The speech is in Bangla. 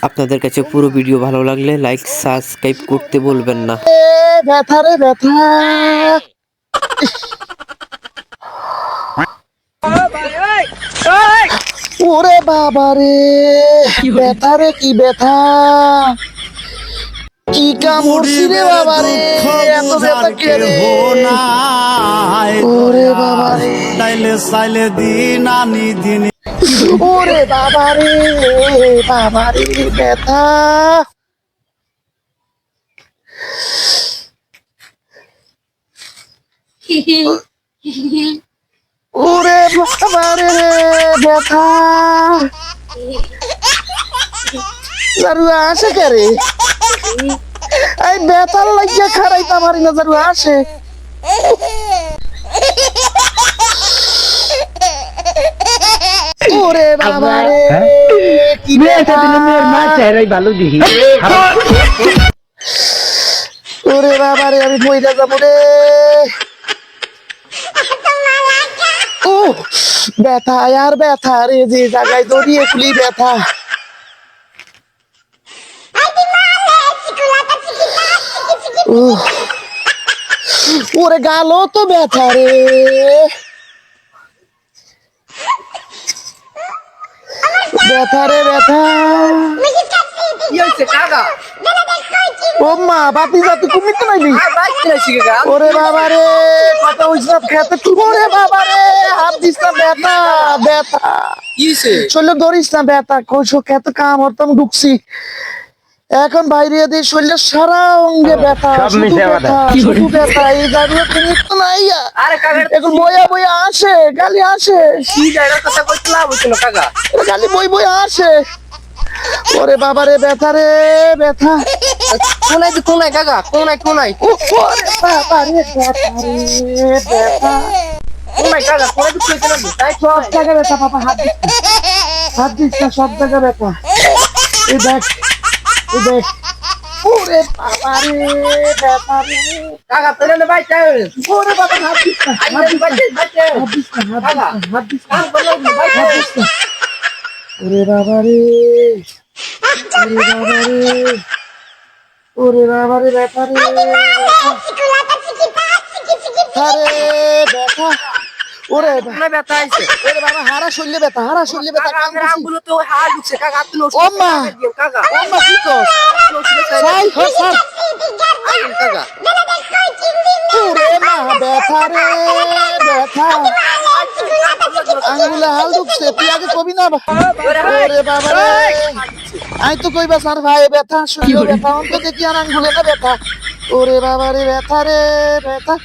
আপনাদের কাছে পুরো ভিডিও ভালো লাগলে লাইক সাবস্ক্রাইব করতে বলবেন না। ব্যথা রে ব্যথা। ওরে বাবা রে, ব্যথা রে কি ব্যথা, কি কামড়ছি রে বাবা রে, এত ব্যথা কে রে। ওরে বাবা রে, ওরে বাবা রে, বাবা রে ব্যথা। ওরে বাবা রে ব্যথা। জারুয়া আসে কে রে? এই ব্যথার লাগিয়া খারাইতে পারি না, জারুয়া আসে। ওরে বাবা রে, কি ব্যথা। ওরে বাবা রে, আমি মইরা যাবো রে। ও ব্যথা আর ব্যথা রে, যে জায়গায় দড়িয়ে খুলি ব্যথা। ওরে গালও তো ব্যথা রে। ব্যথা রে ব্যথা। ও মা বাপি যা তুই কুমিতে নাইলি। ওরে বাবা রে, কত উজরাত খেতে তুই। ওরে বাবা রে, হাত দিস না, ব্যথা ব্যথা। শরীরে ধরিস না, ব্যথা কইছো কত কাম হরতাম ঢুকছি। এখন বাইরে দিয়ে শরীরের সারা অঙ্গে ব্যথা, শুধু ব্যথা শুধু ব্যথা। এই জায়গায় তুমি তো নাই। এখন বইয়া বইয়া আসে, গালি আসে। গালি বই বই আসে। ওরে বাবা রে, ব্যথা রে ব্যথা। কোনাই তো কোনাই কাকা, কোনাই কোনাই ওরে বাবা রে, ব্যথা রে ব্যথা। কোনাই কাকা, কোনাই তো কইতে না তাই সব জায়গায় ব্যথা বাবা, হাত দিস না, হাত দিস না, সব জায়গায় ব্যথা। এই দেখ, এই দেখ। ওরে বাবা রে ব্যথা রে। কাকা তোরে ভাই চাই। ওরে বাবা, হাত দিস না, হাত দিস না, হাত দিস না, হাত দিস না, হাত দিস না। ওরে বাবা রে, ওরে বাবা রে, ওরে বাবা রে ব্যথা রে ব্যথা রে ব্যথা। ওরে কোনাই ব্যথা আইছে। ওরে বাবা, হারা শরীরে ব্যথা, হারা শরীরে ব্যথা। কাকা আমার আঙ্গুলে তো হাড় ঢুকছে কাকা, আপনি ও মা, কাকা ও মা কি কস? সাই হো সাই কাকা। ওরে মা, ব্যথা রে ব্যথা। আঙ্গুলে হাল ঢুকছে, তুই আগে কবি না। ওরে বাবা রে, আমি তো কইবা স্যার ভাই ব্যথা, শরীরে ব্যথা, অন্ত দেখি আর আঙ্গুলে না ব্যথা। ওরে বাবা রে, ব্যথা রে ব্যথা।